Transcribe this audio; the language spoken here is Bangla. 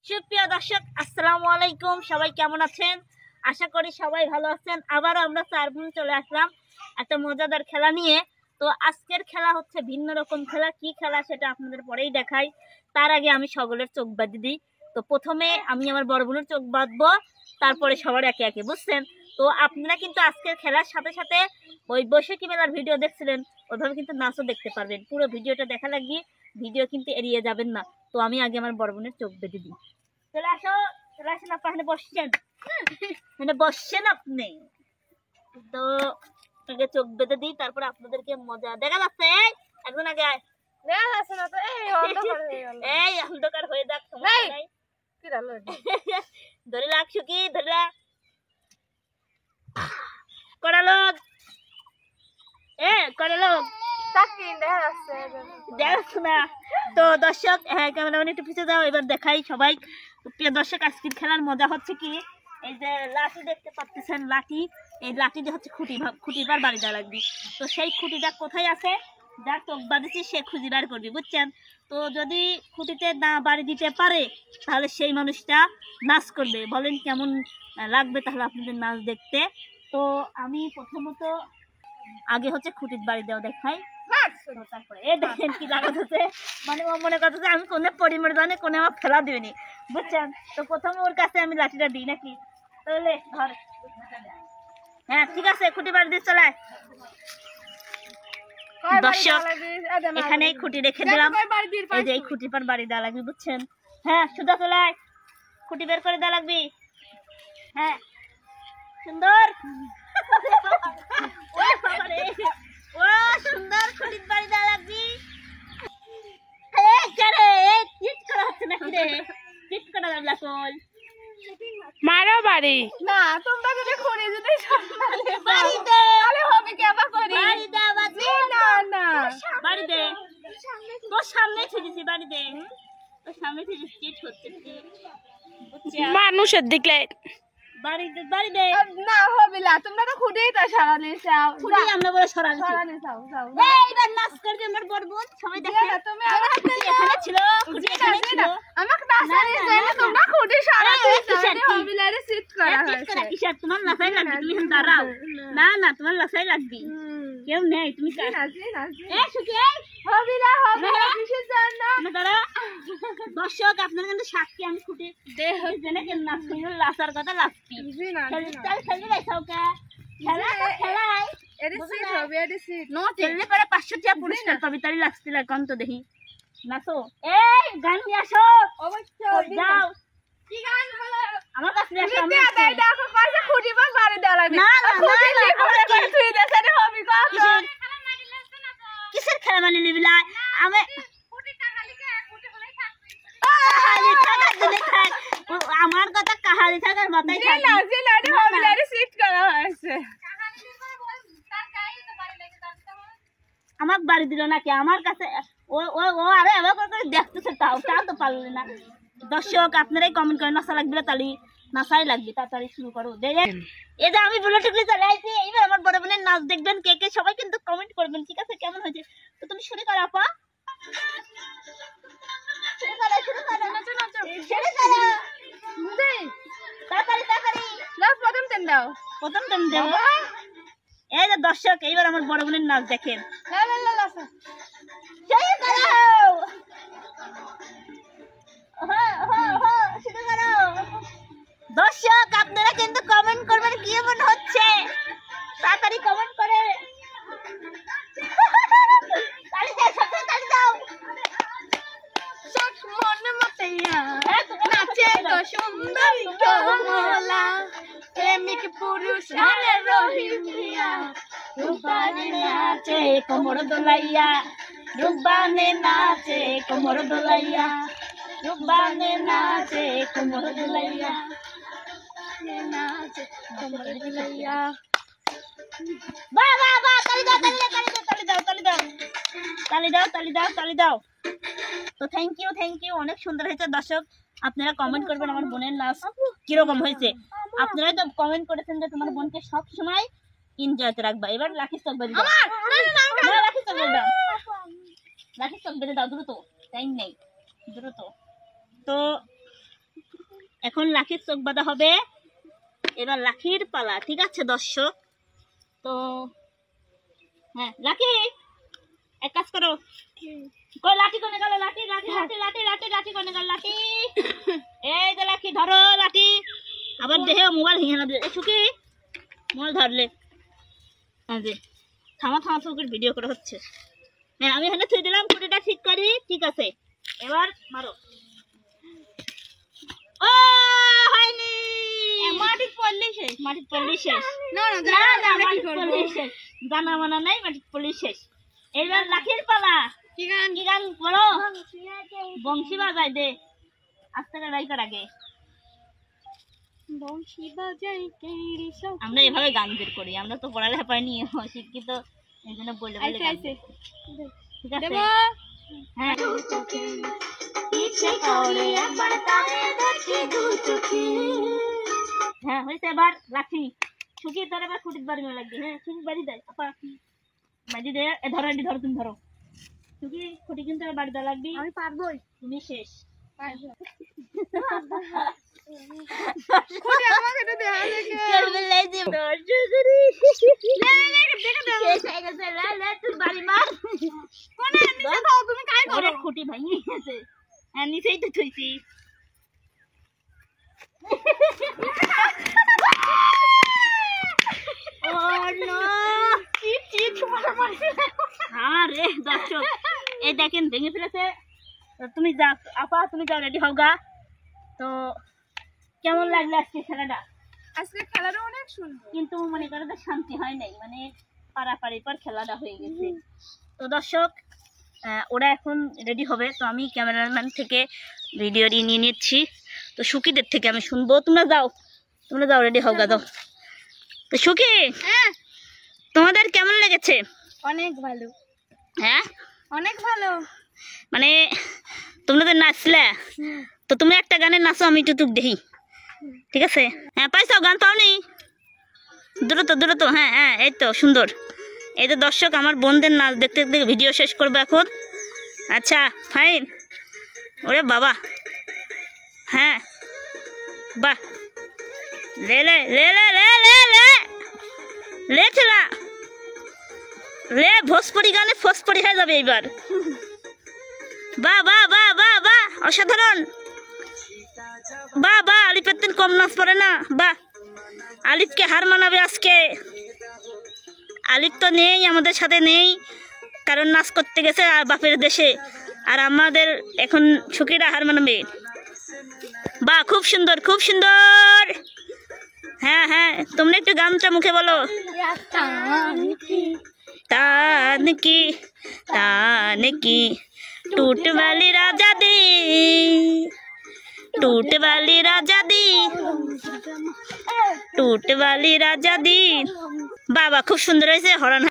সুপ্রিয় দর্শক, আসসালামু আলাইকুম। সবাই কেমন আছেন? আশা করি সবাই ভালো আছেন। আবারও আমরা 4 বোন চলে আসলাম একটা মজাদার খেলা নিয়ে। তো আজকের খেলা হচ্ছে ভিন্ন রকম খেলা। কি খেলা সেটা আপনাদের পরেই দেখাই। তার আগে আমি সকলের চোখ বাঁধি দিই। তো প্রথমে আমি আমার বড় বোনের চোখ বাঁধবো, তারপরে সবার একে একে, বুঝছেন? তো আপনারা কিন্তু আজকের খেলার সাথে সাথে ওই বৈশাখী মেলার ভিডিও দেখছিলেন, ওইভাবে কিন্তু নাচও দেখতে পারবেন। পুরো ভিডিওটা দেখা লাগবে, ভিডিও কিন্তু এড়িয়ে যাবেন না। তো আমি আগে আমার বড় বোনের চোখ বেঁধে দিই। চলে আসো, চলে আসেন, আপনার বসছেন, মানে বসছেন আপনি। তো আগে চোখ বেঁধে দিই, তারপরে আপনাদেরকে মজা দেখা যাচ্ছে। একজন আগে আয়। দেখা যাচ্ছে না তো, এই অন্ধকার হয়ে গেল। এই অন্ধকার হয়ে যাক, সমস্যা নাই। কি দালো ধরে রাখ সুকি, ধরে রাখ। কড়া লোক, কড়া লোক তাকিন দেখা যাচ্ছে। দেখ না। তো দর্শক, ক্যামেরাম্যান একটু পিছিয়ে যাও, এবার দেখাই সবাই। প্রিয় দর্শক, আজকের খেলার মজা হচ্ছে কি, এই যে লাঠি দেখতে পাচ্ছেন, লাঠি, এই লাঠি দিয়ে হচ্ছে খুঁটিবার বাড়ি দেওয়া লাগবে। তো সেই খুঁটিটা কোথায় আছে, যার চোখ বাঁধেছি সে খুঁজে বার করবি, বুঝছেন? তো যদি খুঁটিতে না বাড়ি দিতে পারে, তাহলে সেই মানুষটা নাচ করবে। বলেন কেমন লাগবে তাহলে আপনাদের নাচ দেখতে? তো আমি প্রথমত আগে হচ্ছে খুঁটির বাড়ি দেওয়া দেখাই। তারপরে এ দেখেন কি লাগাচ্ছে, মানে ও মনে করতেছে আমি কোনে পরিমাণে কোনে আমার ফেলা দিইনি, বুঝছেন? তো প্রথমে ওর কাছে আমি লাঠিটা দিই নাকি, তাহলে ধর। হ্যাঁ ঠিক আছে, খুঁটি বাড়ি দিয়ে চলে। দর্শক, এখানে খুঁটি রেখে দিলাম, এই যে এই খুঁটি পার বাড়ি দেওয়া লাগবে, বুঝছেন? হ্যাঁ সুদা চলে, খুঁটি বের করে দেওয়া লাগবে। হ্যাঁ সুন্দর, ও সুন্দর খুঁটির বাড়ি দেওয়া লাগবে। মারো বাড়ি না, তোমরা যদি খুঁড়ি যদি তাহলে হবে কি? আবার করি না না বাড়ি দে, তোর সামনে ছেড়েছি, বাড়ি দে, তোর সামনে ছেড়েছি, হচ্ছে মানুষের দিকে বাড়ি দে, বাড়ি দে না হবে না। তোমরা তো খুঁড়েই তো সরালে চাও, খুঁটি আমরা বলে সরালি। সরালে চাও চাও। এইবার নাচ করবে আমার বড় বোন, সবাই দেখে। তুমি আমার হাতে এখানে ছিল, খুঁটি এখানে ছিল। আমাকে নাচালে চাইলে তোমরা খুঁড়ি সরাতে চাইলে হবে না, এটা সিট করা হয়েছে। কিসের তোমার লাসাই লাগবে, তুমি এখন দাঁড়াও। না না, তোমার লাসাই লাগবে, কেউ নেই, তুমি কিসের জন্য? দর্শক, আপনার কিন্তু সাক্ষী, আমি খুঁটি লাসার কথা লাগছি। খেললে পরে 500 টাকা পুরস্কার পাবি, তাই লাগছে কম তো দেখি। নাচো, এই গান নিয়ে আসো, যাও আমার কাছে কিসের খেলা মানে নিবি? আমি আমার কথা কাহালি থাকার মাথায় আমার বাড়ি দিল নাকি আমার কাছে? ও ও ও আরে আবার করে দেখতেছে, তাও তো পারলে না। দর্শক, আপনারাই কমেন্ট করেন, নাচা লাগবে তালি, নাচাই লাগবে, তাড়াতাড়ি শুরু করো। দেখেন এই যে আমি বলে টুকলি চলে আসছি, এইবার আমার বড় বোনের নাচ দেখবেন কে কে, সবাই কিন্তু কমেন্ট করবেন, ঠিক আছে? কেমন হয়েছে? তো তুমি শুরু করো আপা, শুরু করো, শুরু করো, শুরু করো, তাড়াতাড়ি তাড়াতাড়ি। প্রথম টেন দাও, প্রথম টাইম দেবো। এই যে দর্শক, এইবার আমার বড় বোনের নাচ দেখেন। শুরু করো, শুরু করো। দর্শক, আপনারা কিন্তু কমেন্ট করবেন কি মনে হচ্ছে, তাড়াতাড়ি কমেন্ট করে। তালি দাও, সবসময় তালি দাও। নাচে তো সুন্দরী কমলা, প্রেমিক পুরুষ হারে রহিমিয়া, রূপবানে নাচে কোমর দোলাইয়া, রূপবানে নাচে কোমর দোলাইয়া, রূপবানে নাচে কোমর দোলাইয়া, নাচে কোমর দোলাইয়া। বাহ বাহ বাহ, তালি দাও, তালি দাও, তালি দাও, তালি দাও, তালি দাও, তালি দাও, তালি দাও। তো থ্যাংক ইউ, অনেক সুন্দর হয়েছে। দর্শক, আপনারা কমেন্ট করবেন আমার বোনের নাচ কিরকম হয়েছে। আপনারা তো কমেন্ট করেছেন যে তোমার বোনকে সব সময় এনজয়তে রাখবা। এবার লাঠি চক বেঁধে দাও, লাঠি চক বেঁধে দাও, লাঠি চক বেঁধে দাও, দ্রুত, টাইম নেই, দ্রুত। তো এখন লাঠির চোখ বাঁধা হবে, এবার লাঠির পালা। ঠিক আছে দর্শক, তো হ্যাঁ লাঠি এক কাজ করো, কই লাঠি কোনে গেল? লাঠি লাঠি লাঠি লাঠি লাঠি লাঠি কোনে গেল? লাঠি এই যে লাঠি ধরো, লাঠি আবার দেহে মোবাইল ভেঙে না দিয়ে সুখী মোবাইল ধরলে। হ্যাঁ যে থামা থামা চোখের ভিডিও করা হচ্ছে। হ্যাঁ আমি এখানে থুই দিলাম, খুঁটিটা ঠিক করি। ঠিক আছে এবার মারো। ও হয়নি, মাটির পড়লেই শেষ, মাটির পড়লেই শেষ। না না না মাটির পড়লেই শেষ, জানা মানা নাই, মাটির পড়লেই শেষ। এইবার লাঠির পালা। কি গান? কি গান বলো? বংশী বাজাই দে, আস্তে করে রাই কর আগে। বংশী বাজাই কেরি সব। আমরা এভাবে গান বের করি, আমরা তো পড়ালেখা পাইনি, শিক্ষিত, এই জন্য বলে বলে গান। ঠিক আছে হ্যাঁ হ্যাঁ হয়েছে। এবার লাঠি শুকিয়ে তোর এবার খুঁটির বাড়ি লাগবে। হ্যাঁ খুঁটির বাড়ি দেয় আপা, বাড়ি দে। ধরো এটি ধরো, তুমি ধরো শুকি, খুঁটি কিন্তু বাড়ি দেওয়া লাগবে। আমি পারবোই, তুমি শেষ। খুঁটি ভাঙিয়ে গেছে, হ্যাঁ নিচেই তো থইছি। আরে দর্শক এই দেখেন ভেঙে ফেলেছে। তুমি যাও আপা, তুমি যাও, রেডি হও গা। তো কেমন লাগলো আজকে খেলাটা? আজকে খেলাটা অনেক সুন্দর, কিন্তু মনে করো তো শান্তি হয় নাই, মানে পারাপারি পর খেলাটা হয়ে গেছে। তো দর্শক ওরা এখন রেডি হবে, তো আমি ক্যামেরাম্যান থেকে ভিডিও নিয়ে নিচ্ছি। তো সুখীদের থেকে আমি শুনবো। তোমরা যাও, তোমরা যাও, রেডি হও গা। দাও তো সুখী, তোমাদের কেমন লেগেছে? অনেক ভালো। হ্যাঁ অনেক ভালো। মানে তোমরা তো নাচলে, তো তুমি একটা গানে নাচো, আমি টুটুক দেখি। ঠিক আছে হ্যাঁ পাইছো? গান পাওনি? দ্রুত দ্রুত, হ্যাঁ হ্যাঁ এই তো সুন্দর। এই তো দর্শক আমার বোনদের নাচ দেখতে দেখতে ভিডিও শেষ করবো এখন। আচ্ছা ফাইন। ওরে বাবা, হ্যাঁ বাহ, লে লে লে লে লে লে লে লে ছেলা লে, ভোজপুরি গানে ফোজপুরি হয়ে যাবে এইবার। বাহ বাহ বাহ বাহ বাহ, অসাধারণ। বাহ বাহ, আলিফের দিন কম নাচ পড়ে না। বাহ, আলিফকে হার মানাবে আজকে। আলিফ তো নেই, আমাদের সাথে নেই, কারণ নাচ করতে গেছে আর বাপের দেশে। আর আমাদের এখন সুখীরা হার মানাবে। বাহ খুব সুন্দর, খুব সুন্দর। হ্যাঁ হ্যাঁ তোমরা একটু গানটা মুখে বলো। तान की टूट वाली राजा दी, टूट वाली राजा दी, टूट वाली राजा दी। बाबा खूब सुंदर হয়েছে হরণ।